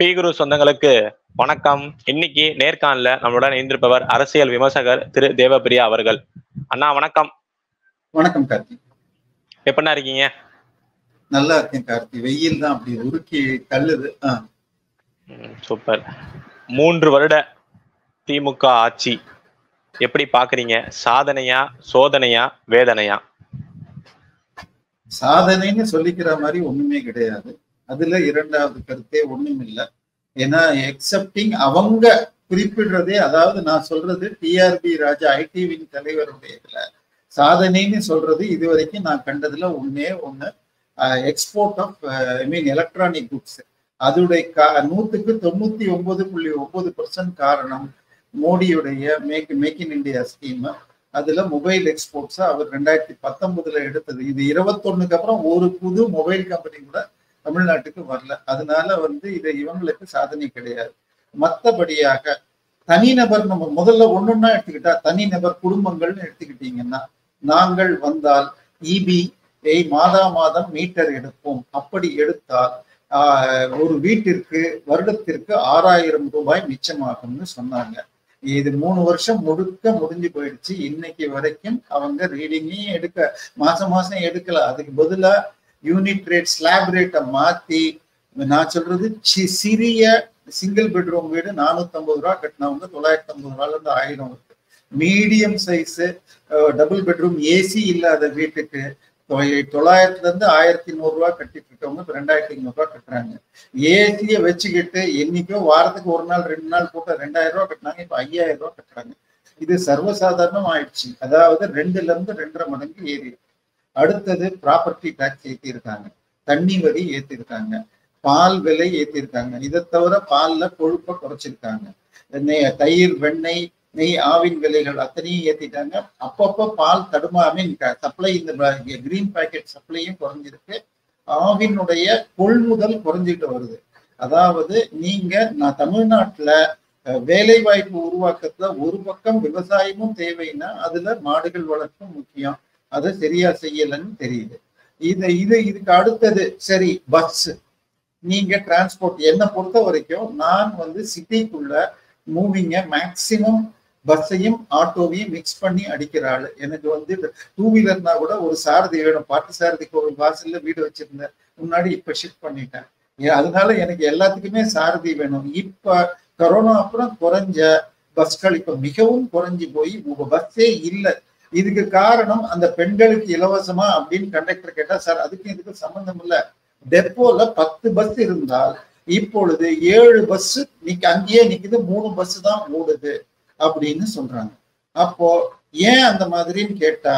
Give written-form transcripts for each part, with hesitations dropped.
B குரு சொந்தங்களுக்கு வணக்கம். இன்னைக்கு நேர்காணல நம்மளுடன் இணைந்திருப்பவர் அரசியல் விமர்சகர் திரு தேவப்பிரியா அவர்கள். அண்ணா வணக்கம். வணக்கம் கார்த்தி. எப்படின்னா இருக்கீங்க? நல்லா இருக்கேன் கார்த்தி. வெயில் தான் அப்படி உருக்கி தள்ளுது. சூப்பர். 3 வருட திமுக ஆட்சி எப்படி பாக்குறீங்க? சாதனையா, சோதனையா, வேதனையா? சாதனைன்னு சொல்லிக்கிற மாதிரி ஒண்ணுமே கிடையாது. அதுல இரண்டாவது கருத்தே ஒண்ணும் இல்லை. ஏன்னா எக்ஸப்டிங் அவங்க குறிப்பிடுறதே, அதாவது நான் சொல்றது டிஆர்பி ராஜா ஐடிவின் தலைவருடைய இதுல சாதனைன்னு சொல்றது இதுவரைக்கும் நான் கண்டதுல ஒண்ணு எக்ஸ்போர்ட் ஆஃப் எலக்ட்ரானிக் குட்ஸ். அதோடைய 100க்கு 99.9% காரணம் மோடியுடைய மேக் இன் இந்தியா ஸ்கீம். அதுல மொபைல் எக்ஸ்போர்ட்ஸ் அவர் 2019 எடுத்தது. இது 21க்கு அப்புறம் ஒரு புது மொபைல் கம்பெனி கூட தமிழ்நாட்டுக்கு வரல. அதனால இது இவங்களுக்கு சாதனை கிடையாது. மற்றபடியாக தனிநபர், நம்ம முதல்ல ஒண்ணுன்னா எடுத்துக்கிட்டா தனிநபர் குடும்பங்கள்னு எடுத்துக்கிட்டீங்கன்னா, நாங்கள் வந்தால் இபி மாதம் மீட்டர் எடுப்போம். அப்படி எடுத்தால் ஒரு வீட்டிற்கு வருடத்திற்கு 6000 ரூபாய் மிச்சமாகும்னு சொன்னாங்க. இது 3 வருஷம் முழுக்க முடிஞ்சு போயிடுச்சு. இன்னைக்கு வரைக்கும் அவங்க ரீடிங்கே மாசம் எடுக்கல. அதுக்கு பதிலா யூனிட் ரேட், ஸ்லாப் ரேட்டை மாத்தி, நான் சொல்றது சிறிய சிங்கிள் பெட்ரூம் வீடு 450 ரூபா கட்டினவங்க 950 ரூபாயில இருந்து 1000 இருக்கு. Medium size double bedroom AC இல்லாத வீட்டுக்கு 900 இருந்து 1100 ரூபா கட்டிட்டு இருக்கவங்க இப்ப 2500 ரூபா கட்டுறாங்க. ஏசிய வச்சுக்கிட்டு என்னைக்கோ வாரத்துக்கு 1 நாள் 2 நாள் போட்டு 2000 ரூபா கட்டினாங்க, இப்ப 5000 ரூபா கட்டுறாங்க. இது சர்வசாதாரணம் ஆயிடுச்சு. அதாவது 2ல இருந்து 2.5 மடங்கு ஏறி. அடுத்தது ப்ராப்பர்ட்டி டாக்ஸ் ஏற்றிருக்காங்க, தண்ணி வரி ஏற்றிருக்காங்க, பால் விலை ஏற்றிருக்காங்க. இதை தவிர பால்ல கொழுப்பை குறைச்சிருக்காங்க. தயிர், வெண்ணெய், நெய், ஆவின் விலைகள் அத்தனையும் ஏற்றிட்டாங்க. அப்பப்போ பால் சப்ளை, இந்த கிரீன் பேக்கெட் சப்ளையும் குறைஞ்சிருக்கு. ஆவினுடைய கொள்முதல் குறைஞ்சிட்டு வருது. அதாவது நான் தமிழ்நாட்டுல வேலை வாய்ப்பு உருவாக்கத்துல ஒரு பக்கம் விவசாயமும் தேவைன்னா அதுல மாடுகள் வளர்ப்பும் முக்கியம். அதை சரியா செய்யலன்னு தெரியுது. இதுக்கு அடுத்தது சரி பஸ். நீங்க டிரான்ஸ்போர்ட், என்னை பொறுத்த வரைக்கும் நான் சிட்டிக்குள்ள மூவிங்க மேக்சிமம் பஸ்ஸையும் ஆட்டோவையும் மிக்ஸ் பண்ணி அடிக்கிற ஆளு. எனக்கு 2 வீலர்னா கூட ஒரு சாரதி வேணும். பாட்டு சாரதிக்கு ஒரு வாசல்ல வீடு வச்சிருந்தேன் முன்னாடி, இப்ப ஷிஃப்ட் பண்ணிட்டேன். அதனால எனக்கு எல்லாத்துக்குமே சாரதி வேணும். இப்ப கொரோனா அப்புறம் குறைஞ்ச பஸ்கள் இப்ப மிகவும் குறைஞ்சி போய் பஸ்ஸே இல்லை. இதுக்கு காரணம் அந்த பெண்களுக்கு இலவசமா அப்படின்னு கண்டக்டர் கேட்டா, சார் அதுக்கும் இதுக்கு சம்பந்தம் இல்லை. டெப்போல 10 பஸ் இருந்தால் இப்பொழுது 7 பஸ் அங்கேயே நிக்குது, 3 பஸ் தான் ஓடுது அப்படின்னு சொல்றாங்க. அப்போ ஏன் அந்த மாதிரின்னு கேட்டா,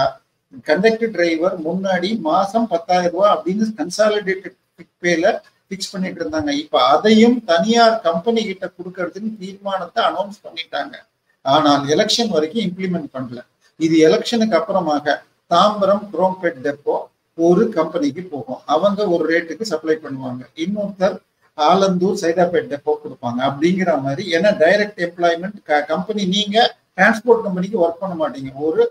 கண்டக்டர் டிரைவர் முன்னாடி மாசம் 10,000 ரூபாய் அப்படின்னு கன்சாலிடேட்டட் பேல பிக்ஸ் பண்ணிட்டு இருந்தாங்க. இப்ப அதையும் தனியார் கம்பெனி கிட்ட கொடுக்கறதுன்னு தீர்மானத்தை அனௌன்ஸ் பண்ணிட்டாங்க. ஆனால் எலெக்ஷன் வரைக்கும் இம்ப்ளிமெண்ட் பண்ணல. இது எலெக்ஷனுக்கு அப்புறமாக தாம்பரம் குரோம்பேட் டெப்போ ஒரு கம்பெனிக்கு போகும். அவங்க ஒரு ரேட்டுக்கு சப்ளை பண்ணுவாங்க. இன்னொருத்தர் ஆலந்தூர் சைதாப்பேட் டெப்போ கொடுப்பாங்க. அப்படிங்கிற மாதிரி, ஏன்னா டைரக்ட் எம்ப்ளாய்மெண்ட் கம்பெனி, நீங்க டிரான்ஸ்போர்ட் கம்பெனிக்கு ஒர்க் பண்ண மாட்டீங்க, ஒரு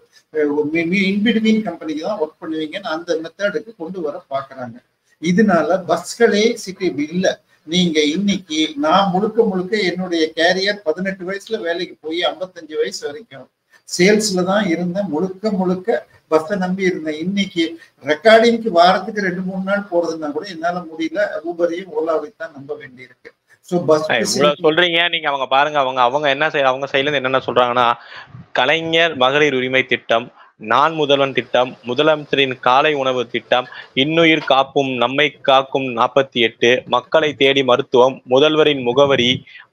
இன்பிட்வீன் கம்பெனிக்கு தான் ஒர்க் பண்ணுவீங்கன்னு அந்த மெத்தடுக்கு கொண்டு வர பாக்குறாங்க. இதனால பஸ்களே சிட்டி இல்லை. நீங்க இன்னைக்கு நான் முழுக்க என்னுடைய கேரியர் 18 வயசுல வேலைக்கு போய் 55 வயசு வரைக்கும் சேல்ஸ்ல தான் இருந்தேன். முழுக்க பஸ்ஸை நம்பி இருந்தேன். இன்னைக்கு ரெக்கார்டிங்க்கு வாரத்துக்கு 2-3 நாள் போறதுன்னா கூட என்னால முடியல. ஊபரையும் ஓலாவையும் தான் நம்ப வேண்டி இருக்கு. சொல்றீங்க நீங்க. அவங்க பாருங்க, அவங்க என்ன அவங்க சைட்ல இருந்து என்னென்ன சொல்றாங்கன்னா, கலைஞர் மகளிர் உரிமை திட்டம், நான் முதல்வன் திட்டம், முதலமைச்சரின் காலை உணவு திட்டம், இன்னுயிர் காப்பும் நம்மை காக்கும் 48, மக்களை தேடி மருத்துவம், முதல்வரின் முகவரி,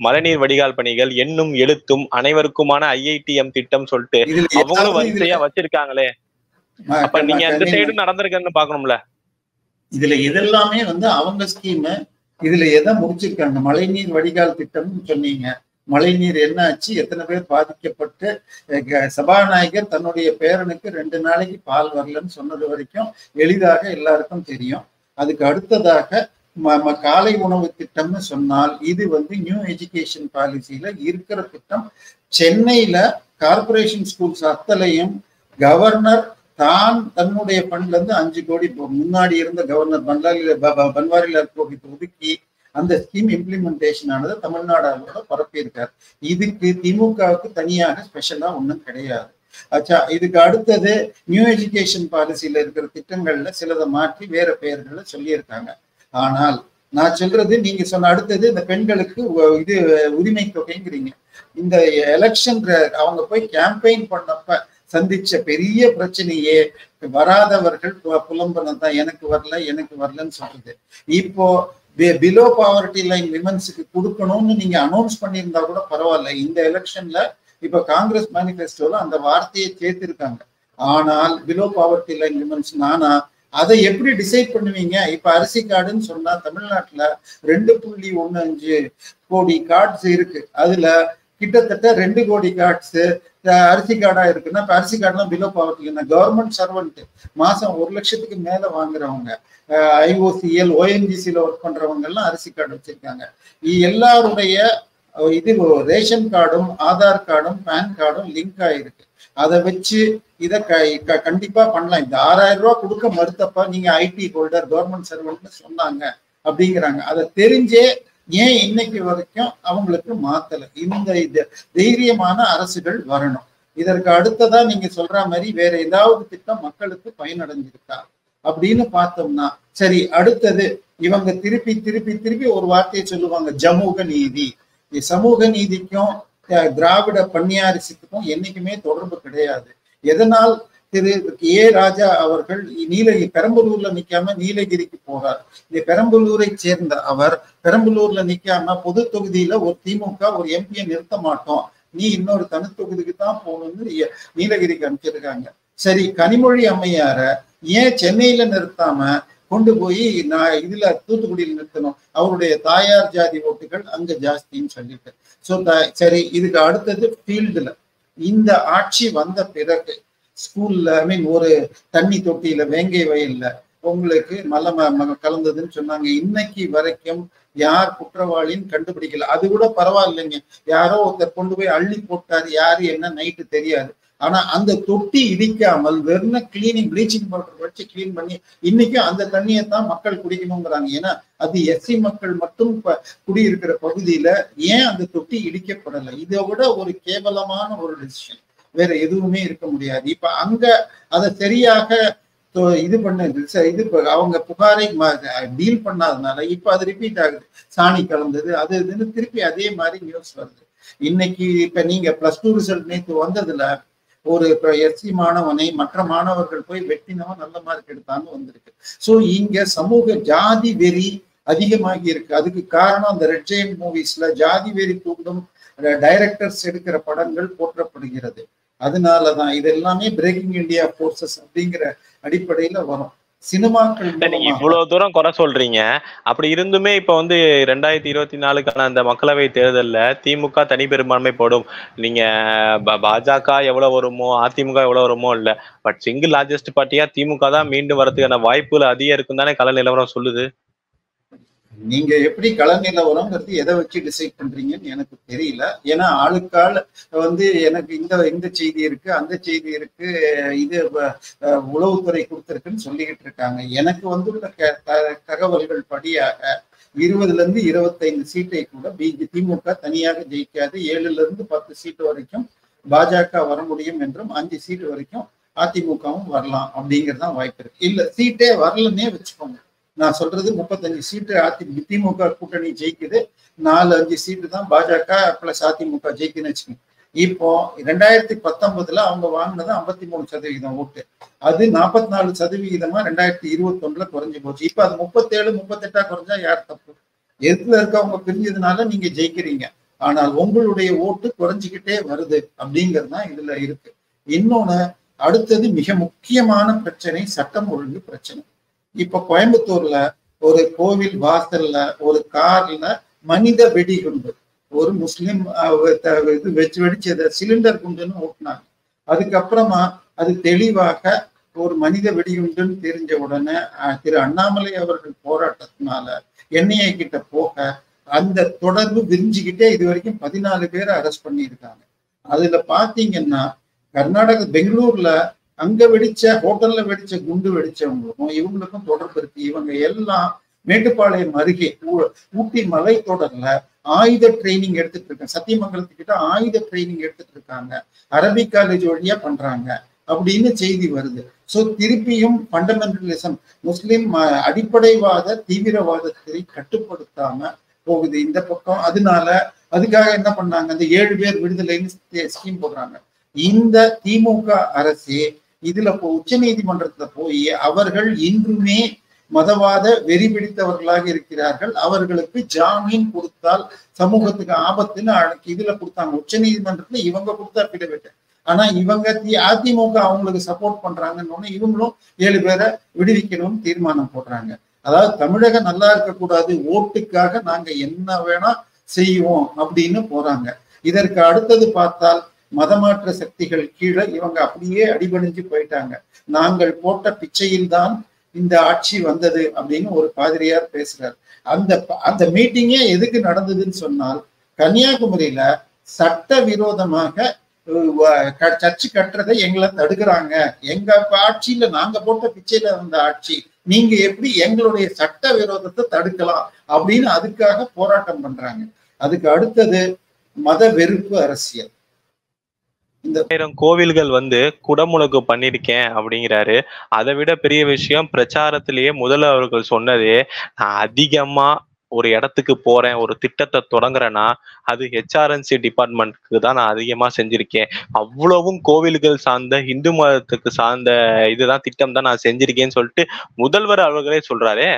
மழைநீர் வடிகால் பணிகள், எண்ணும் எழுத்தும், அனைவருக்குமான IITM திட்டம் சொல்லிட்டு அவங்களும் வரிசையா வச்சிருக்காங்களே. அப்ப நீங்க அந்த சைடு நடந்திருக்குன்னு பாக்கணும்ல. இதுல இதெல்லாமே அவங்க ஸ்கீம். இதுல எதை முடிச்சிருக்காங்க? மழைநீர் வடிகால் திட்டம்னு சொன்னீங்க. மழைநீர் என்ன ஆச்சு? எத்தனை பேர் பாதிக்கப்பட்டு, சபாநாயகர் தன்னுடைய பேரனுக்கு 2 நாளைக்கு பால் வரலன்னு சொன்னது வரைக்கும் எளிதாக எல்லாருக்கும் தெரியும். அதுக்கு அடுத்ததாக காலை உணவு திட்டம்னு சொன்னால், இது நியூ எஜுகேஷன் பாலிசியில இருக்கிற திட்டம். சென்னையில கார்பரேஷன் ஸ்கூல்ஸ் அத்தனையும் கவர்னர் தான் தன்னுடைய ஃபண்ட்ல இருந்து 5 கோடி, முன்னாடி இருந்த கவர்னர் பன்வாரிலால் புரோஹித் ஒதுக்கி அந்த ஸ்கீம் இம்ப்ளிமெண்டேஷன் ஆனது தமிழ்நாடு அளவோட பரப்பியிருக்காரு. இதுக்கு திமுகவுக்கு தனியாக ஸ்பெஷலா ஒன்றும் கிடையாது. ஆச்சா, இதுக்கு அடுத்தது நியூ எஜுகேஷன் பாலிசியில இருக்கிற திட்டங்கள்ல சிலதை மாற்றி வேற பெயர்களை சொல்லியிருக்காங்க. ஆனால் நான் சொல்றது, நீங்க சொன்ன அடுத்தது இந்த பெண்களுக்கு இது உரிமை தொகைங்கிறீங்க. இந்த எலெக்ஷன் அவங்க போய் கேம்பெயின் பண்ணப்ப சந்திச்ச பெரிய பிரச்சனையே வராதவர்கள் புலம்பனம் தான், எனக்கு வரலன்னு சொல்றது. இப்போ பிலோ பாவர்ட்டி லைன் விமன்ஸுக்கு கொடுக்கணும்னு நீங்க அனௌன்ஸ் பண்ணியிருந்தா கூட பரவாயில்ல. இந்த எலெக்ஷன்ல இப்ப காங்கிரஸ் மேனிஃபெஸ்டோல அந்த வார்த்தையை சேர்த்திருக்காங்க. ஆனால் பிலோ பாவர்ட்டி லைன் விமன்ஸ் நானா அதை எப்படி டிசைட் பண்ணுவீங்க? இப்ப அரிசி கார்டுன்னு சொன்னா தமிழ்நாட்டுல 2.15 கோடி கார்ட்ஸ் இருக்கு. அதுல கிட்டத்தட்ட 2 கோடி கார்ட்ஸ் அரிசி கார்டா இருக்குன்னா, இப்ப அரிசி கார்டுலாம் பிலோ பாவர்ட்டி. கவர்மெண்ட் சர்வெண்ட் மாசம் 1 லட்சத்துக்கு மேல வாங்குறவங்க, ஐஓசிஎல் ஓஎன்ஜிசில ஒர்க் பண்றவங்க எல்லாம் அரிசி கார்டு வச்சிருக்காங்க. எல்லாருடைய இது ரேஷன் கார்டும் ஆதார் கார்டும் பேன் கார்டும் லிங்க் ஆயிருக்கு. அதை வச்சு இதை கண்டிப்பா பண்ணலாம். இந்த 6000 ரூபாய் கொடுக்க மறுத்தப்ப நீங்க ஐடி ஹோல்டர் கவர்மெண்ட் சர்வெண்ட்னு சொன்னாங்க அப்படிங்கிறாங்க. அதை தெரிஞ்சே ஏன் இன்னைக்கு வரைக்கும் அவங்களுக்கு மாத்தல? இந்த தைரியமான அரசுகள் வரணும். இதற்கு அடுத்ததா நீங்க சொல்ற மாதிரி வேற ஏதாவது திட்டம் மக்களுக்கு பயனடைஞ்சிருக்கா அப்படின்னு பார்த்தோம்னா சரி. அடுத்தது இவங்க திருப்பி திருப்பி திருப்பி ஒரு வார்த்தையை சொல்லுவாங்க, சமூக நீதி. சமூக நீதிக்கும் திராவிட பன்னியாரிசத்துக்கும் என்னைக்குமே தொடர்பு கிடையாது. எதனால் திரு ஏ ராஜா அவர்கள் பெரம்பலூர்ல நிக்காம நீலகிரிக்கு போறார். இந்த பெரம்பலூரை சேர்ந்த அவர் பெரம்பலூர்ல நிக்காம பொது தொகுதியில ஒரு திமுக ஒரு எம்பியை நிறுத்த மாட்டோம், நீ இன்னொரு தனி தொகுதிக்கு தான் போகணும்னு நீலகிரிக்கு அனுப்பிச்சிருக்காங்க. சரி, கனிமொழி அம்மையார ஏன் சென்னையில நிறுத்தாம கொண்டு போய் நான் இதுல தூத்துக்குடியில் நிறுத்தணும்? அவருடைய தாயார் ஜாதி ஓட்டுகள் அங்க ஜாஸ்தின்னு சொல்லிட்டு. சரி, இதுக்கு அடுத்தது ஃபீல்டுல இந்த ஆட்சி வந்த பிறகு ஸ்கூல்ல ஒரு தண்ணி தொட்டியில வேங்கை வயல்ல உங்களுக்கு மலம் கலந்ததுன்னு சொன்னாங்க. இன்னைக்கு வரைக்கும் யார் குற்றவாளின்னு கண்டுபிடிக்கல. அது கூட பரவாயில்லைங்க, யாரோ ஒருத்தர் கொண்டு போய் அள்ளி போட்டாரு, யாரு என்ன நைட்டு தெரியாது. ஆனா அந்த தொட்டி இடிக்காமல் வெறும் கிளீனிங் ப்ளீச்சிங் பவுடர் வச்சு கிளீன் பண்ணி இன்னைக்கும் அந்த தண்ணியை தான் மக்கள் குடிக்கணுங்கிறாங்க. ஏன்னா அது எஸ்சி மக்கள் மட்டும் குடியிருக்கிற பகுதியில ஏன் அந்த தொட்டி இடிக்கப்படலை? இதை விட ஒரு கேவலமான ஒரு டிசிஷன் வேற எதுவுமே இருக்க முடியாது. இப்ப அங்க அதை சரியாக இது அவங்க புகாரை டீல் பண்ணாதனால இப்ப அது ரிப்பீட் ஆகுது. சாணி கலந்தது அது இதுன்னு திருப்பி அதே மாதிரி நியூஸ் வருது. இன்னைக்கு இப்ப நீங்க +2 ரிசல்ட் நேற்று வந்ததுல ஒரு எஸ்சி மாணவனை மற்ற மாணவர்கள் போய் வெட்டினவன் நல்ல மார்க் எடுத்தான்னு வந்திருக்கு. சோ இங்க சமூக ஜாதி வெறி அதிகமாகி இருக்கு. அதுக்கு காரணம் அந்த ரெட் ஜெயண்ட் மூவிஸ்ல ஜாதி வெறி தூண்டும் டைரக்டர்ஸ் எடுக்கிற படங்கள் போற்றப்படுகிறது. அதனாலதான் இது எல்லாமே பிரேக்கிங் இந்தியா போர்சஸ் அப்படிங்கிற அடிப்படையில வரும். சினிமாக்கள் நீங்க இவ்வளவு தூரம் குறை சொல்றீங்க. அப்படி இருந்துமே இப்ப 2024க்கான அந்த மக்களவை தேர்தல்ல திமுக தனி பெரும்பான்மை போடும். நீங்க பாஜக எவ்வளவு வருமோ அதிமுக எவ்வளவு வருமோ இல்ல, பட் சிங்கிள் லார்ஜஸ்ட் பார்ட்டியா திமுக தான் மீண்டும் வரதுக்கான வாய்ப்புகள் அதிகம் இருக்கும் தானே கள நிலவரம் சொல்லுது. நீங்க எப்படி கள நிலவரம்ங்கிறது எதை வச்சு டிசைட் பண்றீங்கன்னு எனக்கு தெரியல. ஏன்னா ஆளுக்காள் எனக்கு இந்த செய்தி இருக்கு அந்த செய்தி இருக்கு இது உளவுத்துறை கொடுத்திருக்குன்னு சொல்லிக்கிட்டு இருக்காங்க. எனக்கு வந்துள்ள தகவல்கள் படியாக 20ல இருந்து 25 சீட்டை கூட திமுக தனியாக ஜெயிக்காது. 7ல இருந்து 10 சீட்டு வரைக்கும் பாஜக வர முடியும் என்றும் 5 சீட்டு வரைக்கும் அதிமுகவும் வரலாம் அப்படிங்கறதுதான் வாய்ப்பு இருக்கு. இல்ல சீட்டே வரலன்னே வச்சுக்கோங்க. நான் சொல்றது 35 சீட்டு திமுக கூட்டணி ஜெயிக்குது, 4-5 சீட்டு தான் பாஜக பிளஸ் அதிமுக ஜெயிக்குன்னு வச்சுக்கோங்க. இப்போ 2019ல அவங்க வாங்கினது 53% ஓட்டு. அது 44% 2021ல குறைஞ்சு போச்சு. இப்ப அது 37-38 குறைஞ்சா யார் தப்பு? எதுல இருக்கவங்க பிரிஞ்சதுனால நீங்க ஜெயிக்கிறீங்க. ஆனால் உங்களுடைய ஓட்டு குறைஞ்சிக்கிட்டே வருது அப்படிங்கிறது தான் இதுல இருக்கு. இன்னொன்னு, அடுத்தது மிக முக்கியமான பிரச்சனை சட்டம் ஒழுங்கு பிரச்சனை. இப்ப கோயம்புத்தூர்ல ஒரு கோவில் வாசல்ல ஒரு கார்ல மனித வெடிகுண்டு, ஒரு முஸ்லிம் இது வெடிச்சத சிலிண்டர் குண்டுன்னு ஓட்டினாங்க. அதுக்கப்புறமா அது தெளிவாக ஒரு மனித வெடிகுண்டுன்னு தெரிஞ்ச உடனே திரு அண்ணாமலை அவர்கள் போராட்டத்தினால என்ஐஏ கிட்ட போக அந்த தொடர்பு விரிஞ்சுக்கிட்டே இது வரைக்கும் 14 பேரை அரெஸ்ட் பண்ணியிருக்காங்க. அதுல பாத்தீங்கன்னா கர்நாடக பெங்களூர்ல அங்க வெடிச்ச ஹோட்டல்ல வெடிச்ச குண்டு வெடிச்சவங்களுக்கும் இவங்களுக்கும் தொடர்பு இருக்கு. இவங்க எல்லாம் மேட்டுப்பாளையம் அருகே ஊட்டி மலை தொடர்ல ஆயுத ட்ரைனிங் எடுத்துட்டு இருக்காங்க. சத்தியமங்கலத்துக்கிட்ட ஆயுத ட்ரைனிங் எடுத்துட்டு இருக்காங்க, அரபிக் காலேஜ் வழியா பண்றாங்க அப்படின்னு செய்தி வருது. சோ திருப்பியும் ஃபண்டமெண்டலிசம், முஸ்லிம் அடிப்படைவாத தீவிரவாதத்தை கட்டுப்படுத்தாம போகுது இந்த பக்கம். அதனால அதுக்காக என்ன பண்ணாங்க, அந்த 7 பேர் விடுதலைன்னு ஸ்கீம் போடுறாங்க. இந்த திமுக அரசே இதுல உச்ச நீதிமன்றத்துல போய் அவர்கள் இன்றுமே மதவாத வெறி பிடித்தவர்களாக இருக்கிறார்கள், அவர்களுக்கு ஜாமீன் கொடுத்தால் சமூகத்துக்கு ஆபத்துன்னு இதுல கொடுத்தாங்க. உச்ச நீதிமன்றத்துல இவங்க கொடுத்தா பிடிவிட்டு, ஆனா இவங்க அதிமுக அவங்களுக்கு சப்போர்ட் பண்றாங்கன்னு இவங்களும் 7 பேரை விடுவிக்கணும்னு தீர்மானம் போடுறாங்க. அதாவது தமிழகம் நல்லா இருக்கக்கூடாது, ஓட்டுக்காக நாங்க என்ன வேணா செய்வோம் அப்படின்னு போறாங்க. இதற்கு அடுத்தது பார்த்தால் மதமாற்ற சக்திகள் கீழே இவங்க அப்படியே அடிபணிஞ்சு போயிட்டாங்க. நாங்கள் போட்ட பிச்சையில் தான் இந்த ஆட்சி வந்தது அப்படின்னு ஒரு பாதிரியார் பேசுறாரு. அந்த மீட்டிங்கே எதுக்கு நடந்ததுன்னு சொன்னால், கன்னியாகுமரியில சட்ட விரோதமாக சர்ச்சு கட்டுறதை எங்களை தடுக்கிறாங்க, எங்க ஆட்சியில நாங்க போட்ட பிச்சையில வந்த ஆட்சி, நீங்க எப்படி எங்களுடைய சட்ட விரோதத்தை தடுக்கலாம் அப்படின்னு அதுக்காக போராட்டம் பண்றாங்க. அதுக்கு அடுத்தது மத வெறுப்பு அரசியல். இந்த 1000 கோவில்கள் குடமுழுக்கு பண்ணிருக்கேன் அப்படிங்கிறாரு. அதை விட பெரிய விஷயம், பிரச்சாரத்திலேயே முதல்ல அவர்கள் சொன்னதே, நான் அதிகமா ஒரு இடத்துக்கு போறேன், ஒரு திட்டத்தை தொடங்குறேன்னா அது HRNC டிபார்ட்மெண்ட்க்கு தான் நான் அதிகமா செஞ்சிருக்கேன், அவ்வளவும் கோவில்கள் சார்ந்த இந்து மதத்துக்கு சார்ந்த இதுதான் திட்டம் தான் நான் செஞ்சிருக்கேன்னு சொல்லிட்டு முதல்வர் அவர்களே சொல்றாரே.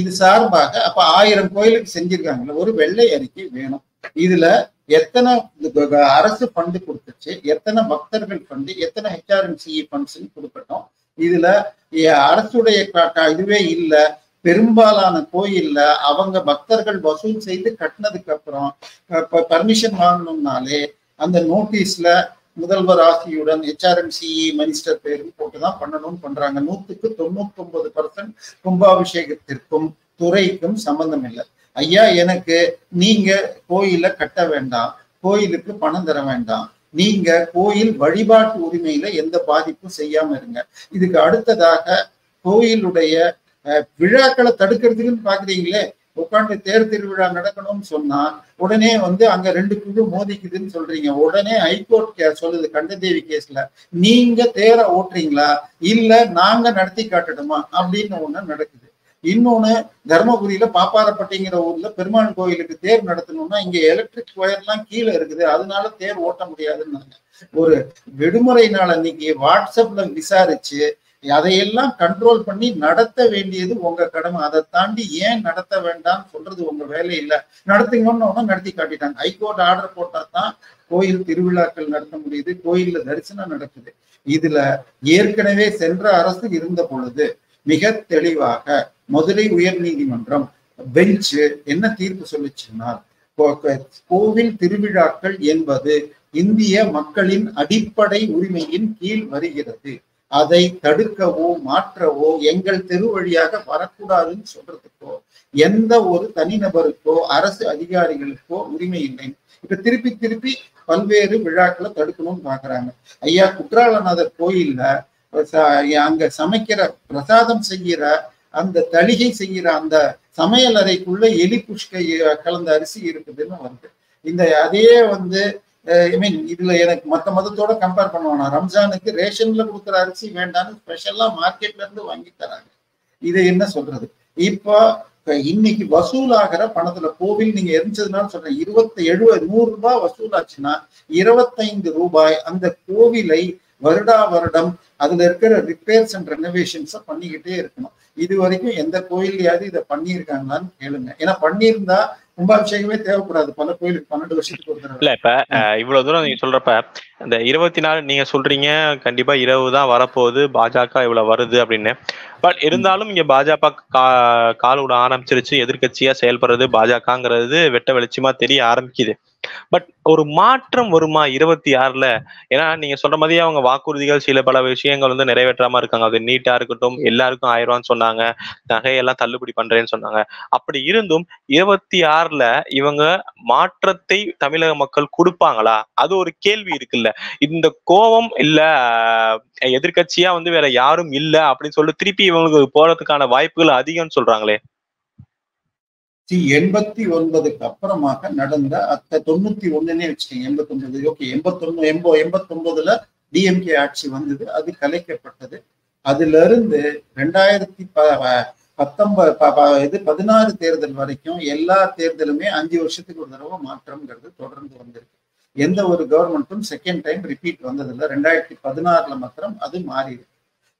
இது சார்பாக அப்ப 1000 கோயிலுக்கு செஞ்சிருக்காங்க, ஒரு வெள்ளை அறிக்கை வேணும். இதுல எத்தனை அரசு ஃபண்டு கொடுத்துச்சு, எத்தனை பக்தர்கள் ஃபண்டு, எத்தனை HRNC ஃபண்ட்ஸ் கொடுக்கட்டும். இதுல அரசுடைய இதுவே இல்ல, பெரும்பாலான கோயில்ல அவங்க பக்தர்கள் வசூல் செய்து கட்டினதுக்கு அப்புறம் பர்மிஷன் வாங்கணும்னாலே அந்த நோட்டீஸ்ல முதல்வர் ஆசியுடன் HRNC மினிஸ்டர் பேரும் போட்டுதான் பண்ணணும்னு பண்றாங்க. 100% கும்பாபிஷேகத்திற்கும் துறைக்கும் சம்பந்தம் இல்லை. ஐயா, எனக்கு நீங்க கோயில கட்ட வேண்டாம், கோயிலுக்கு பணம் தர வேண்டாம், நீங்க கோயில் வழிபாட்டு உரிமையில எந்த பாதிப்பும் செய்யாம இருங்க. இதுக்கு அடுத்ததாக கோயிலுடைய விழாக்களை தடுக்கிறதுக்குன்னு பாக்குறீங்களே, உட்காந்து தேர் திருவிழா நடக்கணும்னு சொன்னா உடனே அங்க 2 குழு மோதிக்குதுன்னு சொல்றீங்க. உடனே ஹைகோர்ட் சொல்லுது கண்டதேவி கேஸ்ல, நீங்க தேரை ஓட்டுறீங்களா இல்ல நாங்க நடத்தி காட்டணுமா அப்படின்னு ஒண்ணு நடக்குது. இன்னொன்னு, தர்மபுரியில பாப்பாரப்பட்டிங்கிற ஊர்ல பெருமாள் கோயிலுக்கு தேர் நடத்தணும்னா இங்க எலக்ட்ரிக் ஒயர்லாம் கீழே இருக்குது, அதனால தேர் ஓட்ட முடியாதுன்னாங்க. ஒரு விடுமுறை நாள் அன்னைக்கு வாட்ஸ்அப்ல விசாரிச்சு அதையெல்லாம் கண்ட்ரோல் பண்ணி நடத்த வேண்டியது உங்க கடமை. அதை தாண்டி ஏன் நடத்த வேண்டாம் சொல்றது உங்க வேலை இல்லை. நடத்துங்கன்னு நடத்தி காட்டிட்டாங்க. ஹைகோர்ட் ஆர்டர் போட்டா தான் கோயில் திருவிழாக்கள் நடத்த முடியுது, கோயில்ல தரிசனம் நடக்குது. இதுல ஏற்கனவே சென்ற அரசு இருந்த பொழுது மிக தெளிவாக மதுரை உயர் நீதிமன்றம் பெஞ்சு என்ன தீர்ப்பு சொல்லிச்சுன்னா, கோவில் திருவிழாக்கள் என்பது இந்திய மக்களின் அடிப்படை உரிமையின் கீழ் வருகிறது, அதை தடுக்கவோ மாற்றவோ எங்கள் தெரு வழியாக வரக்கூடாதுன்னு சொல்றதுக்கோ எந்த ஒரு தனிநபருக்கோ அரசு அதிகாரிகளுக்கோ உரிமை இல்லை. இப்ப திருப்பி திருப்பி பல்வேறு விழாக்களை தடுக்கணும்னு பாக்குறாங்க. ஐயா, குற்றாலநாதர் கோயில்ல அங்க சமைக்கிற பிரசாதம் செய்கிற அந்த தளிகை செய்கிற அந்த சமையல் அறைக்குள்ள எலி புஷ்கை கலந்த அரிசி இருக்குதுன்னு வருது. இந்த அதே இதுல எனக்கு மத்த மதத்தோட கம்பேர் பண்ணுவானா, ரம்ஜானுக்கு ரேஷன்ல கொடுக்குற அரிசி வேண்டான்னு ஸ்பெஷலா மார்க்கெட்ல இருந்து வாங்கி தராங்க. இதை என்ன சொல்றது? இப்போ இன்னைக்கு வசூல் ஆகிற பணத்துல கோவில் நீங்க எரிஞ்சதுனால சொல்றேன், 100 ரூபாய் வசூல் ஆச்சுன்னா 25 ரூபாய் அந்த கோவிலை வருடம் அதுல இருக்கிற ரிப்பேர்ஸ் அண்ட் ரெனோவேஷன்ஸ பண்ணிக்கிட்டே இருக்கணும். இது வரைக்கும் எந்த கோயிலையாவது இதை பண்ணியிருக்காங்களான்னு கேளுங்க. ஏன்னா பண்ணியிருந்தா கும்பாபிஷேகமே தேவைப்படாது. பல கோயிலுக்கு 12 வருஷத்துக்கு ஒரு தடவை. இல்ல, இப்ப இவ்வளவு தூரம் நீங்க சொல்றப்ப இந்த 24 நீங்க சொல்றீங்க கண்டிப்பா இரவு தான் வரப்போகுது, பாஜக இவ்வளவு வருது அப்படின்னு. பட் இருந்தாலும் இங்க பாஜக கால் விட ஆரம்பிச்சிருச்சு, எதிர்கட்சியா செயல்படுறது பாஜகங்கிறது வெட்ட வெளிச்சமா தெரிய ஆரம்பிக்குது. பட் ஒரு மாற்றம் வருமா 26ல? ஏன்னா நீங்க சொல்ற மாதிரியே அவங்க வாக்குறுதிகள் சில பல விஷயங்கள் வந்து நிறைவேற்றாம இருக்காங்க. அது நீட்டா இருக்கட்டும், எல்லாருக்கும் 1000 ரூபான்னு சொன்னாங்க, நகையெல்லாம் தள்ளுபடி பண்றேன்னு சொன்னாங்க. அப்படி இருந்தும் 26ல இவங்க மாற்றத்தை தமிழக மக்கள் கொடுப்பாங்களா? அது ஒரு கேள்வி இருக்குல்ல. இந்த கோவம் இல்ல எதிர்க்கட்சியா வந்து வேற யாரும் இல்ல அப்படின்னு சொல்லி திருப்பி இவங்களுக்கு போறதுக்கான வாய்ப்புகள் அதிகம்னு சொல்றாங்களே. 89க்கு அப்புறமாக நடந்த 91 வச்சுக்கோங்க, 89 ஓகே, 89ல டிஎம்கே ஆட்சி வந்தது, அது கலைக்கப்பட்டது. அதுல இருந்து 2016 தேர்தல் வரைக்கும் எல்லா தேர்தலுமே 5 வருஷத்துக்கு ஒரு தடவை மாற்றம்ங்கிறது தொடர்ந்து வந்திருக்கு. எந்த ஒரு கவர்மெண்ட்டும் செகண்ட் டைம் ரிப்பீட் வந்ததில்லை. 2016ல மாத்திரம் அது மாறி இருக்கு.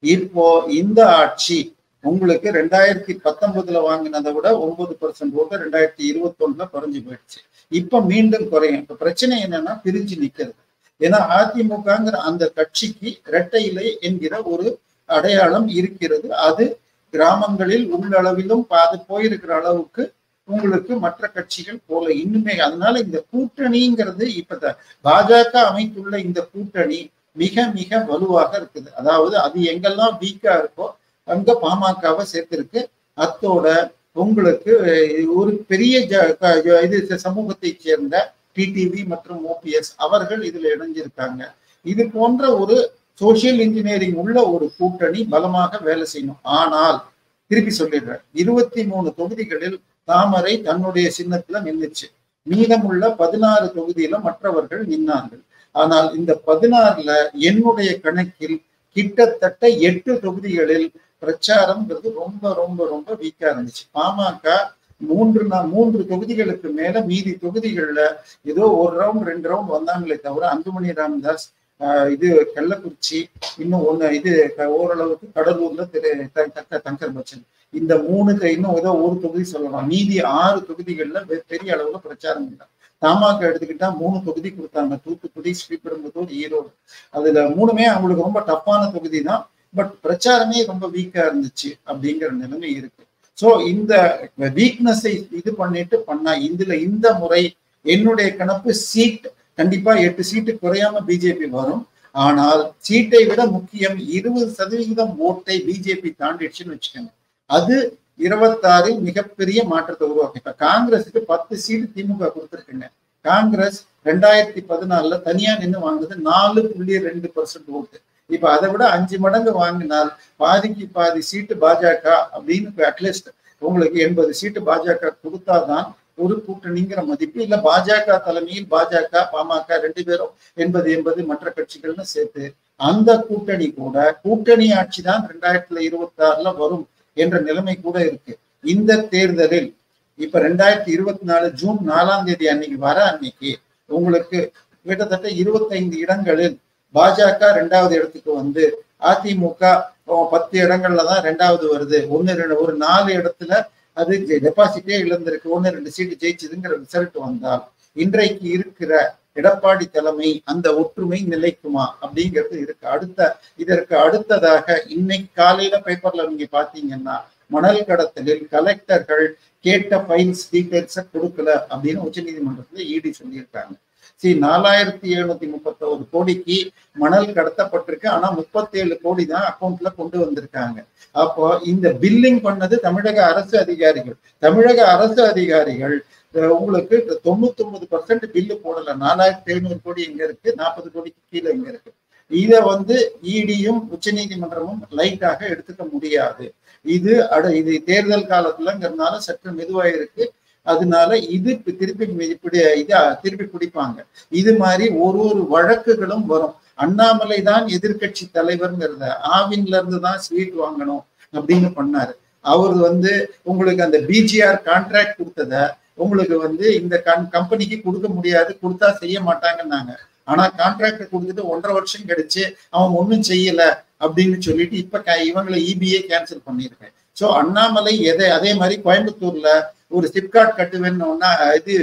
இப்போ இந்த ஆட்சி உங்களுக்கு 2019ல வாங்கினதை விட 9% ஓட்டு 2021ல குறைஞ்சு போயிடுச்சு. இப்ப மீண்டும் குறையும். இப்ப பிரச்சனை என்னன்னா பிரிஞ்சு நிக்கிறது. ஏன்னா அதிமுகங்கிற அந்த கட்சிக்கு இரட்டை இலை என்கிற ஒரு அடையாளம் இருக்கிறது. அது கிராமங்களில் உள்ளளவிலும் அது போயிருக்கிற அளவுக்கு உங்களுக்கு மற்ற கட்சிகள் போல இன்னுமே. அதனால இந்த கூட்டணிங்கிறது இப்ப பாஜக அமைத்துள்ள இந்த கூட்டணி மிக மிக வலுவாக இருக்குது. அதாவது அது எங்கெல்லாம் வீக்கா இருக்கோ அங்க பாமகவை சேர்த்திருக்கு. அத்தோட உங்களுக்கு ஒரு பெரிய இது சமூகத்தை சேர்ந்த டிடிவி மற்றும் ஓபிஎஸ் அவர்கள் இதுல இணைஞ்சிருக்காங்க. இது போன்ற ஒரு சோசியல் இன்ஜினியரிங் உள்ள ஒரு கூட்டணி பலமாக வேலை செய்யணும். ஆனால் திருப்பி சொல்லிடுறேன், 23 தொகுதிகளில் தாமரை தன்னுடைய சின்னத்துல நின்றுச்சு. மீதமுள்ள 16 தொகுதியில மற்றவர்கள் நின்னார்கள். ஆனால் இந்த 16ல என்னுடைய கணக்கில் கிட்டத்தட்ட 8 தொகுதிகளில் பிரச்சாரம்ங்கிறது ரொம்ப ரொம்ப ரொம்ப வீக்கா இருந்துச்சு. பாமக 3 தொகுதிகளுக்கு மேல மீதி தொகுதிகள்ல ஏதோ 1 ரவுண்ட் 2 ரவுண்ட் வந்தாங்களே தவிர அன்புமணி ராமதாஸ் இது கள்ளக்குறிச்சி, இன்னும் இது ஓரளவுக்கு கடலூர்ல தங்கர் பச்சன், இந்த 3 இன்னும் ஏதோ ஒரு தொகுதி சொல்லலாம். மீதி 6 தொகுதிகள்ல பெரிய அளவுல பிரச்சாரம் இல்லை. தமாக எடுத்துக்கிட்டா 3 தொகுதி கொடுத்தாங்க, தூத்துக்குடி, ஸ்ரீபெரும்புதூர், ஈரோடு. அதுல 3மே அவங்களுக்கு ரொம்ப டஃப்பான தொகுதி தான். பட் பிரச்சாரமே ரொம்ப வீக்கா இருந்துச்சு அப்படிங்கிற நிலைமை இருக்கு. சோ இந்த வீக்னஸை இது பண்ணிட்டு பண்ணா இந்த முறை என்னுடைய கணக்கு சீட் கண்டிப்பா 8 சீட்டு குறையாம பிஜேபி வரும். ஆனால் சீட்டை விட முக்கியம் 20% ஓட்டை பிஜேபி தாண்டிடுச்சுன்னு வச்சுக்கோங்க. அது 26 மிகப்பெரிய மாற்றத்தை உருவாக்கும். இப்ப காங்கிரஸுக்கு 10 சீட்டு திமுக கொடுத்துருக்குங்க. காங்கிரஸ் 2014ல தனியா நின்று வாங்குறது 4.2% ஓட்டு. இப்ப அதை விட 5 மடங்கு வாங்கினால் பாதிக்கு பாதி சீட்டு பாஜக அப்படின்னு அட்லீஸ்ட் உங்களுக்கு 80 சீட்டு பாஜக கொடுத்தாதான் ஒரு கூட்டணிங்கிற மதிப்பு. இல்ல பாஜக தலைமையில் பாஜக பாமக 2 பேரும் 80 மற்ற கட்சிகள்னு சேர்த்து அந்த கூட்டணி கூட கூட்டணி ஆட்சி தான் 2026ல வரும் என்ற நிலைமை கூட இருக்கு. இந்த தேர்தலில் இப்ப 2024 ஜூன் 4ஆம் தேதி அன்னைக்கு உங்களுக்கு கிட்டத்தட்ட 25 இடங்களில் பாஜக 2வது இடத்துக்கு வந்து அதிமுக 10 இடங்கள்ல தான் 2வது வருது. ஒரு 4 இடத்துல அது டெபாசிட்டே இழந்திருக்கு. 1-2 சீட்டு ஜெயிச்சதுங்கிற ரிசல்ட் வந்தால் இன்றைக்கு இருக்கிற எடப்பாடி தலைமை அந்த ஒற்றுமை நிலைக்குமா அப்படிங்கிறது இருக்கு. இதற்கு அடுத்ததாக இன்னைக்கு காலையில பேப்பர்ல நீங்க பாத்தீங்கன்னா மணல் கடத்தலில் கலெக்டர்கள் கேட்ட ஃபைல்ஸ் டீடைல்ஸ கொடுக்கல அப்படின்னு உச்ச நீதிமன்றத்துல இடி சொல்லியிருக்காங்க. 4731 கோடிக்கு மணல் கடத்தப்பட்டிருக்கு. ஆனா 37 கோடி தான் அக்கௌண்ட்ல கொண்டு வந்திருக்காங்க. அப்போ இந்த பில்லிங் பண்ணது தமிழக அரசு அதிகாரிகள் உங்களுக்கு 99% பில்லு போடல. 4700 கோடி எங்க இருக்கு, 40 கோடிக்கு கீழே எங்க இருக்கு. இத இடியும் உச்ச நீதிமன்றமும் லைட்டாக எடுத்துக்க முடியாது. இது தேர்தல் காலத்துலங்கிறதுனால சற்று மெதுவாயிருக்கு. அதனால இது திருப்பி பிடிப்பாங்க. இது மாதிரி ஒரு வழக்குகளும் வரும். அண்ணாமலை தான் எதிர்கட்சி தலைவர்ங்கிறத ஆவின்ல இருந்து தான் ஸ்வீட் வாங்கணும் அப்படின்னு பண்ணாரு. அவர் உங்களுக்கு அந்த பிஜிஆர் கான்ட்ராக்ட் கொடுத்தத உங்களுக்கு இந்த கம்பெனிக்கு கொடுக்க முடியாது, கொடுத்தா செய்ய மாட்டாங்கன்னாங்க. ஆனா கான்ட்ராக்ட் கொடுத்துட்டு 1.5 வருஷம் கழிச்சு அவன் ஒன்னும் செய்யல அப்படின்னு சொல்லிட்டு இப்ப இவங்களை இபிஏ கேன்சல் பண்ணிருக்கேன். சோ அண்ணாமலை அதே மாதிரி கோயம்புத்தூர்ல ஒரு சிப்காட் கட்டுவேன்னு ஒன்னா இது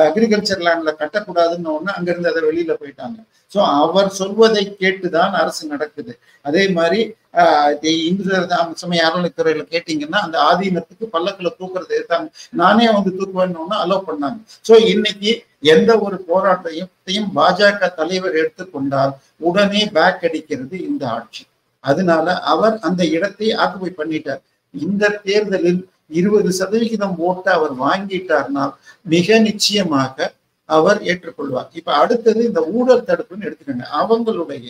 அக்ரிகல்ச்சர் லேண்ட்ல கட்டக்கூடாதுன்னு ஒண்ணு அங்கிருந்து அதை வெளியில போயிட்டாங்க. ஸோ அவர் சொல்வதை கேட்டுதான் அரசு நடக்குது. அதே மாதிரி இந்து சமய அறநிலைத்துறையில கேட்டீங்கன்னா அந்த ஆதீனத்துக்கு பல்லக்கில் தூக்குறது எடுத்தாங்க. நானே வந்து தூக்குவேன்னு அலோவ் பண்ணாங்க. ஸோ இன்னைக்கு எந்த ஒரு போராட்டத்தையும் பாஜக தலைவர் எடுத்துக்கொண்டால் உடனே பேக் அடிக்கிறது இந்த ஆட்சி. அதனால அவர் அந்த இடத்தை ஆக்குபை பண்ணிட்டார். இந்த தேர்தலில் 20% ஓட்டை அவர் வாங்கிட்டார்னால் மிக நிச்சயமாக அவர் ஏற்றுக்கொள்வார். இப்ப அடுத்தது இந்த ஊழல் தடுப்புன்னு எடுத்துக்கோங்க. அவங்களுடைய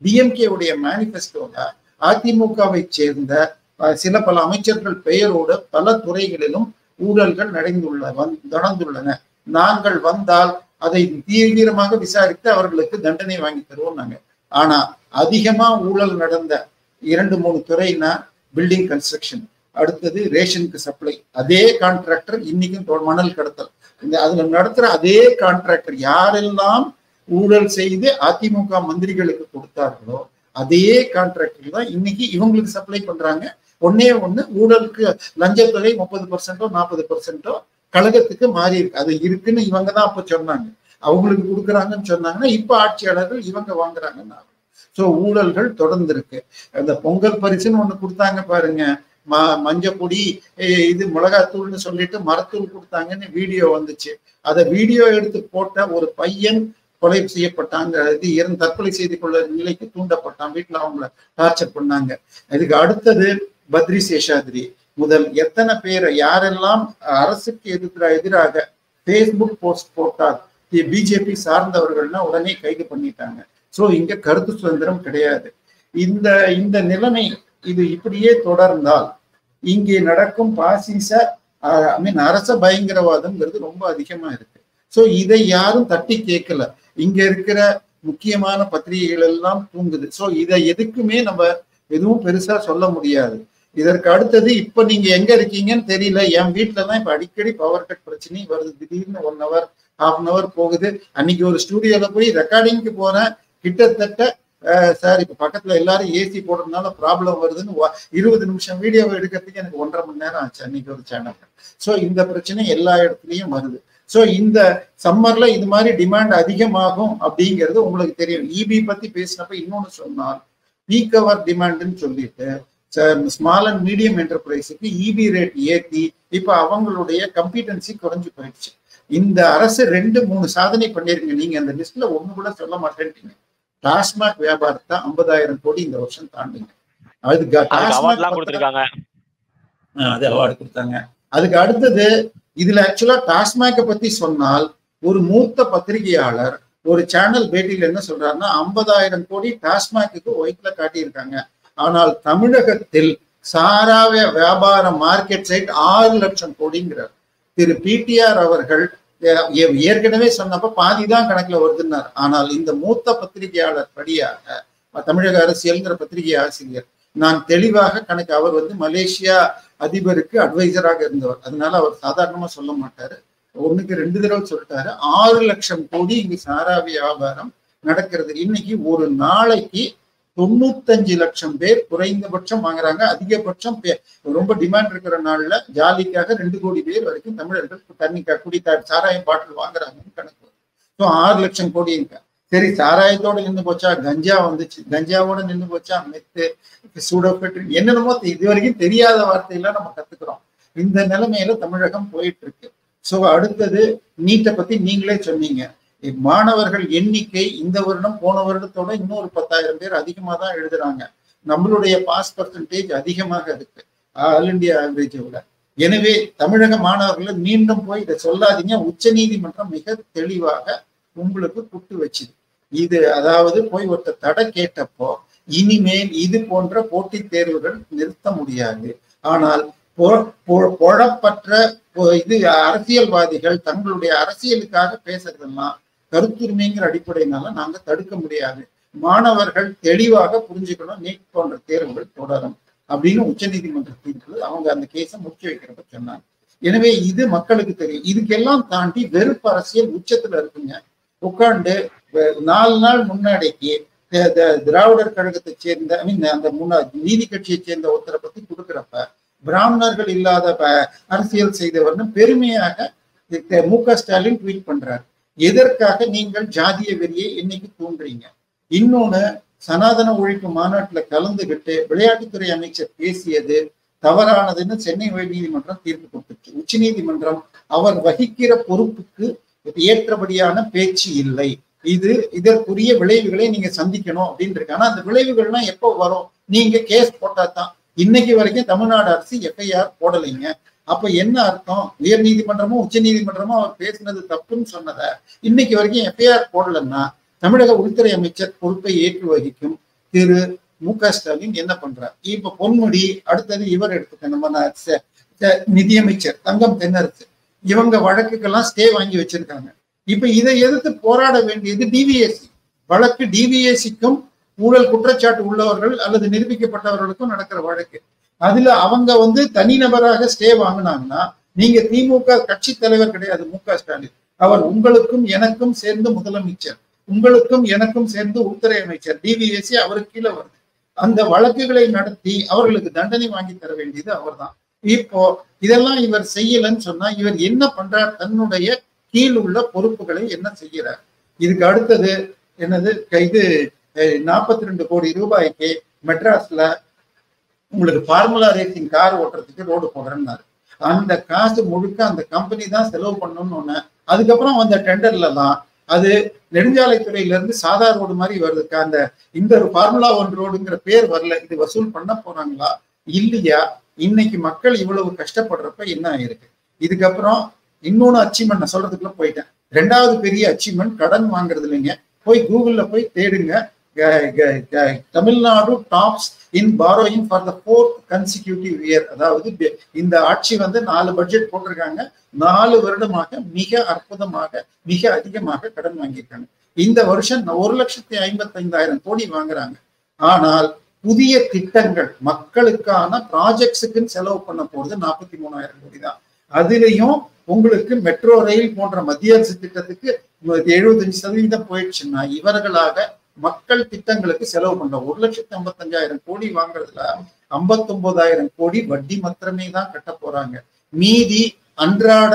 டிஎம்கே உடைய மேனிபெஸ்டோல அதிமுகவை சேர்ந்த பல அமைச்சர்கள் பெயரோடு பல துறைகளிலும் ஊழல்கள் நடந்துள்ளன. நாங்கள் வந்தால் அதை தீவிரமாக விசாரித்து அவர்களுக்கு தண்டனை வாங்கி தருவோம் நாங்க. ஆனா அதிகமா ஊழல் நடந்த 2-3 துறைனா பில்டிங் கன்ஸ்ட்ரக்ஷன், அடுத்தது ரேஷனுக்கு சப்ளை. அதே கான்ட்ராக்டர் இன்னைக்கும் மணல் கடத்தல், அதுல நடத்துற அதே கான்ட்ராக்டர் யாரெல்லாம் ஊழல் செய்து அதிமுக மந்திரிகளுக்கு கொடுத்தார்களோ அதே கான்ட்ராக்டர் தான் இன்னைக்கு இவங்களுக்கு சப்ளை பண்றாங்க. ஒன்னே ஊழலுக்கு லஞ்சத்தொகை 30%, 40% கழகத்துக்கு மாறி இருக்கு. அது இருக்குன்னு இவங்க தான் அப்ப சொன்னாங்க. அவங்களுக்கு கொடுக்குறாங்கன்னு சொன்னாங்கன்னா இப்ப ஆட்சியாளர்கள் இவங்க வாங்குறாங்கன்னு. ஸோ ஊழல்கள் தொடர்ந்து இருக்கு. அந்த பொங்கல் பரிசுன்னு ஒண்ணு கொடுத்தாங்க பாருங்க, மஞ்சப்பொடி இது மிளகாத்தூள்னு சொல்லிட்டு மரத்தூள் கொடுத்தாங்கன்னு வீடியோ வந்துச்சு. அதை வீடியோ எடுத்து போட்ட ஒரு பையன் கொலை செய்யப்பட்டாங்க. இது தற்கொலை செய்து கொள்ள நிலைக்கு தூண்டப்பட்டான். வீட்டுல அவங்கள டார்ச்சர் பண்ணாங்க. இதுக்கு அடுத்தது பத்ரி சேஷாத்ரி முதல் எத்தனை பேரை யாரெல்லாம் அரசுக்கு எதிராக பேஸ்புக் போஸ்ட் போட்டால் பிஜேபி சார்ந்தவர்கள்னா உடனே கைது பண்ணிட்டாங்க. ஸோ இங்க கருத்து சுதந்திரம் கிடையாது. இந்த நிலைமை இது இப்படியே தொடர்ந்தால் இங்கே நடக்கும் பாசிச அரச பயங்கரவாதம்ங்கிறது ரொம்ப அதிகமா இருக்கு. ஸோ இதை யாரும் தட்டி கேட்கல. இங்க இருக்கிற முக்கியமான பத்திரிகைகள் எல்லாம் தூங்குது. ஸோ இதை எதுக்குமே நம்ம எதுவும் பெருசா சொல்ல முடியாது. இதற்கு அடுத்தது இப்ப நீங்க எங்க இருக்கீங்கன்னு தெரியல. என் வீட்டுல தான் இப்ப அடிக்கடி பவர் கட் பிரச்சனை வருது. திடீர்னு 1 hour 1/2 hour போகுது. அன்னைக்கு ஒரு ஸ்டூடியோல போய் ரெக்கார்டிங்க்கு போறேன். கிட்டத்தட்ட சார் இப்ப பக்கத்துல எல்லாரும் ஏசி போடுறதுனால ப்ராப்ளம் வருதுன்னு 20 நிமிஷம் வீடியோவை எடுக்கிறதுக்கு எனக்கு 1.5 மணி நேரம் ஆச்சு அன்னைக்கு ஒரு சேனல். ஸோ இந்த பிரச்சனை எல்லா இடத்துலயும் வருது. ஸோ இந்த சம்மர்ல இது மாதிரி டிமாண்ட் அதிகமாகும் அப்படிங்கிறது உங்களுக்கு தெரியும். இபி பத்தி பேசினப்ப இன்னொன்னு சொன்னால் பீக் அவர் டிமாண்ட்னு சொல்லிட்டு ஸ்மால் அண்ட் மீடியம் என்டர்பிரைஸுக்கு இபி ரேட் ஏற்றி இப்ப அவங்களுடைய கம்பீட்டன்சி குறைஞ்சு போயிடுச்சு. இந்த அரசு 2-3 சாதனை பண்ணிருங்க. நீங்க அந்த லிஸ்ட்ல ஒண்ணு கூட சொல்ல மாட்டேன்ட்டீங்க. டாஸ்மாக் வியாபாரத்தை 50,000 கோடி இந்த வருஷம் தாண்டுங்க. அதுக்கு அவார்டு கொடுத்தாங்க. அதுக்கு அடுத்தது இதுல ஆக்சுவலா டாஸ்மாக் பத்தி சொன்னால் ஒரு மூத்த பத்திரிகையாளர் ஒரு சேனல் பேட்டியில என்ன சொல்றாருன்னா 50,000 கோடி டாஸ்மாக்கு ஒயிட்ல காட்டியிருக்காங்க. ஆனால் தமிழகத்தில் சாரா வியாபார மார்க்கெட் சைட் 6 லட்சம் கோடிங்கிறார். திரு பிடிஆர் அவர்கள் ஏற்கனவே சொன்னப்ப பாதிதான் கணக்குல வருதுன்னார். ஆனால் இந்த மூத்த பத்திரிகையாளர் படியாக தமிழக அரசியல்ங்கிற பத்திரிகை ஆசிரியர் நான் தெளிவாக கணக்கு, அவர் மலேசியா அதிபருக்கு அட்வைசராக இருந்தவர். அதனால அவர் சாதாரணமா சொல்ல மாட்டாரு. 1க்கு 2 தடவை சொல்லிட்டாரு. 6 லட்சம் கோடி இங்கு சாரா வியாபாரம் நடக்கிறது. இன்னைக்கு ஒரு நாளைக்கு 95 லட்சம் பேர் குறைந்தபட்சம் வாங்குறாங்க. அதிகபட்சம் ரொம்ப டிமாண்ட் இருக்கிற நாள்ல ஜாலிக்காக 2 கோடி பேர் வரைக்கும் தமிழர்கள் தண்ணி சாராயம் பாட்டில் வாங்குறாங்கன்னு கணக்கு. ஸோ 6 லட்சம் கோடி இருக்கா. சரி, சாராயத்தோட நின்று போச்சா, கஞ்சா வந்துச்சு, கஞ்சாவோட நின்று போச்சா, மெத்து, சூடோபெட்ரின், என்னென்னமோ இது வரைக்கும் தெரியாத வார்த்தையெல்லாம் நம்ம கத்துக்கிறோம். இந்த நிலைமையில தமிழகம் போயிட்டு இருக்கு. ஸோ அடுத்தது நீட்டை பத்தி நீங்களே சொன்னீங்க. மாணவர்கள் எண்ணிக்கை இந்த வருடம் போன வருடத்தோட இன்னொரு 10,000 பேர் அதிகமா தான் எழுதுறாங்க. நம்மளுடைய பாஸ் பர்சன்டேஜ் அதிகமாக இருக்கு ஆல் இந்தியா ஆவரேஜை விட. எனவே தமிழக மாணவர்களை மீண்டும் போய் இதை சொல்லாதீங்க. உச்ச நீதிமன்றம் மிக தெளிவாக உங்களுக்கு குட்டு வச்சுது. இது அதாவது போய் ஒருத்தர் தடை கேட்டப்போ இனிமேல் இது போன்ற போட்டித் தேர்வுகள் நிறுத்த முடியாது. ஆனால் பொழப்பற்ற இது அரசியல்வாதிகள் தங்களுடைய அரசியலுக்காக பேசுறதெல்லாம் கருத்துரிமைங்கிற அடிப்படையினால நாங்க தடுக்க முடியாது. மாணவர்கள் தெளிவாக புரிஞ்சுக்கணும், நீட் போன்ற தேர்வுகள் தொடரும் அப்படின்னு உச்ச நீதிமன்ற தீர்ப்பு அவங்க அந்த கேஸை முடிச்சு வைக்கிறப்ப சொன்னாங்க. எனவே இது மக்களுக்கு தெரியும். இதுக்கெல்லாம் தாண்டி வெறுப்பு அரசியல் உச்சத்துல இருக்குங்க. உட்கார்ந்து 4 நாள் முன்னாடிக்கு திராவிடர் கழகத்தை சேர்ந்த அந்த நீதி கட்சியை சேர்ந்த ஒருத்தரை பத்தி கொடுக்குறப்ப பிராமணர்கள் இல்லாத அரசியல் செய்தவர்னு பெருமையாக மு.க. ஸ்டாலின் ட்வீட் பண்றாரு. எதற்காக நீங்கள் ஜாதிய வெறியை இன்னைக்கு தூண்டுறீங்க? இன்னொன்னு, சனாதன ஒழிப்பு மாநாட்டுல கலந்துகிட்டு விளையாட்டுத்துறை அமைச்சர் பேசியது தவறானதுன்னு சென்னை உயர்நீதிமன்றம் தீர்ப்பு கொடுத்துச்சு. உச்ச நீதிமன்றம் அவர் வகிக்கிற பொறுப்புக்கு ஏற்றபடியான பேச்சு இல்லை, இதற்குரிய விளைவுகளை நீங்க சந்திக்கணும் அப்படின்னு இருக்கு. ஆனா அந்த விளைவுகள்லாம் எப்போ வரும்? நீங்க கேஸ் போட்டா தான். இன்னைக்கு வரைக்கும் தமிழ்நாடு அரசு எஃப்ஐஆர் போடலைங்க. அப்ப என்ன அர்த்தம்? உயர் நீதிமன்றமும் உச்ச நீதிமன்றமும் அவர் பேசினது தப்புன்னு சொன்னத இன்னைக்கு வரைக்கும் எஃப்ஐஆர் போடலன்னா தமிழக உள்துறை அமைச்சர் பொறுப்பை ஏற்று வகிக்கும் திரு மு.க. ஸ்டாலின் என்ன பண்றார்? இப்ப பொன்முடி, அடுத்தது இவர் எடுத்துக்க நம்ம நிதியமைச்சர் தங்கம் தென்னரசு, இவங்க வழக்குக்கெல்லாம் ஸ்டே வாங்கி வச்சிருக்காங்க. இப்ப இதை எதிர்த்து போராட வேண்டியது டிவிஎஸ்சி வழக்கு. டிவிஎஸ்சிக்கும் ஊழல் குற்றச்சாட்டு உள்ளவர்கள் அல்லது நிரூபிக்கப்பட்டவர்களுக்கும் நடக்கிற வழக்கு. அதுல அவங்க தனிநபராக ஸ்டே வாங்கினாங்கன்னா, நீங்க திமுக கட்சி தலைவர் கிடையாது மு.க. ஸ்டாலின். அவர் உங்களுக்கும் எனக்கும் சேர்ந்து முதலமைச்சர், உங்களுக்கும் எனக்கும் சேர்ந்து உள்துறை அமைச்சர். டிவிஎஸ்சி அவருக்கு கீழே வருது. அந்த வழக்குகளை நடத்தி அவர்களுக்கு தண்டனை வாங்கி தர வேண்டியது அவர் தான். இப்போ இதெல்லாம் இவர் செய்யலன்னு சொன்னா இவர் என்ன பண்றார்? தன்னுடைய கீழ் உள்ள பொறுப்புகளை என்ன செய்யறார்? இதுக்கு அடுத்தது என்னது, இது 42 கோடி ரூபாய்க்கு மெட்ராஸ்ல உங்களுக்கு ஃபார்முலா ரேசிங் கார் ஓட்டுறதுக்கு ரோடு போடுறேன்னாரு. அந்த காசு முழுக்க அந்த கம்பெனி தான் செலவு பண்ணணும்னு ஒண்ணு. அதுக்கப்புறம் அந்த டெண்டர்ல தான் அது நெடுஞ்சாலைத்துறையில இருந்து சாதா ரோடு மாதிரி வருது. அந்த இந்த ஃபார்முலா 1 ரோடுங்கிற பேர் வரல. இது வசூல் பண்ண போறாங்களா இல்லையா? இன்னைக்கு மக்கள் இவ்வளவு கஷ்டப்படுறப்ப என்ன ஆயிருக்கு? இதுக்கப்புறம் இன்னொன்னு அச்சீவ்மெண்ட் நான் சொல்றதுக்குள்ள போயிட்டேன். 2வது பெரிய அச்சீவ்மெண்ட் கடன் வாங்குறது இல்லைங்க. போய் கூகுள்ல போய் தேடுங்க. Tamil Nadu tops in borrowing for the 4th consecutive year. அதாவது இந்த ஆட்சி 4 பட்ஜெட் போட்டிருக்காங்க. 4 வருடமாக மிக அற்புதமாக மிக அதிகமாக கடன் வாங்கியிருக்காங்க. இந்த வருஷம் 1,55,000 கோடி வாங்குறாங்க. ஆனால் புதிய திட்டங்கள் மக்களுக்கான ப்ராஜெக்ட்ஸுக்குன்னு செலவு பண்ண போறது 43,000 கோடி தான். அதுலயும் உங்களுக்கு மெட்ரோ ரயில் போன்ற மத்திய அரசு திட்டத்துக்கு 75% போயிடுச்சுன்னா இவர்களாக மக்கள் திட்டங்களுக்கு செலவு பண்ற 1,55,000 கோடி வாங்குறதுல 59,000 கோடி வட்டி மாத்திரமே தான் கட்ட போறாங்க. மீதி அன்றாட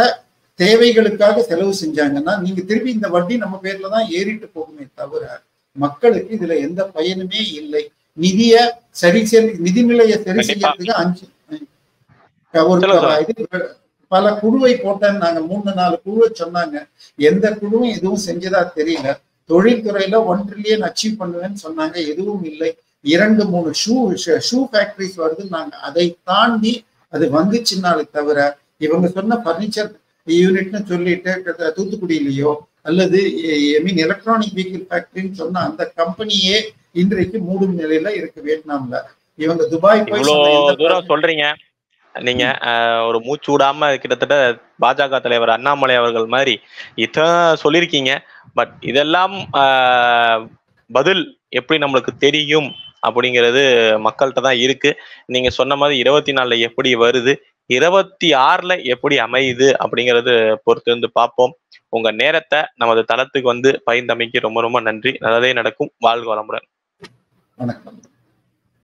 தேவைகளுக்காக செலவு செஞ்சாங்கன்னா நீங்க திருப்பி இந்த வட்டி நம்ம பேர்ல தான் ஏறிட்டு போகுமே தவிர மக்களுக்கு இதுல எந்த பயனுமே இல்லை. நிதிநிலையை சரி செய்யறதுக்கு பல குழுவை போட்டேன்னு நாங்க 3-4 குழுவை சொன்னாங்க. எந்த குழுவும் எதுவும் செஞ்சதா தெரியல. தொழில்துறையில 1 trillion அச்சீவ் பண்ணுவேன்னு சொன்னாங்க, எதுவும் இல்லை. 2-3 ஷூ ஃபேக்டரிஸ் வருதுன்னாங்க. அதை தாண்டி அது வந்துச்சுன்னாலே தவிர இவங்க சொன்ன பர்னிச்சர் யூனிட்னு சொல்லிட்டு தூத்துக்குடியிலயோ அல்லது எலக்ட்ரானிக் வெஹிக்கிள் ஃபேக்டரின்னு சொன்ன அந்த கம்பெனியே இன்றைக்கு மூடும் நிலையில இருக்கு வியட்நாம்ல. இவங்க துபாய் போய் தூரம் சொல்றீங்க நீங்க ஒரு மூச்சு விடாம கிட்டத்தட்ட பாஜக தலைவர் அண்ணாமலை அவர்கள் மாதிரி இதான் சொல்லியிருக்கீங்க. பட் இதெல்லாம் பதில் எப்படி நம்மளுக்கு தெரியும் அப்படிங்கிறது மக்கள்கிட்ட தான் இருக்கு. நீங்க சொன்ன மாதிரி 24 எப்படி வருது, 26 எப்படி அமையுது அப்படிங்கிறது பொறுத்து வந்து பார்ப்போம். உங்க நேரத்தை நமது தளத்துக்கு பகிர்ந்தமைக்கு ரொம்ப ரொம்ப நன்றி. நல்லதே நடக்கும். வாழ்க வளமுடன். வணக்கம்.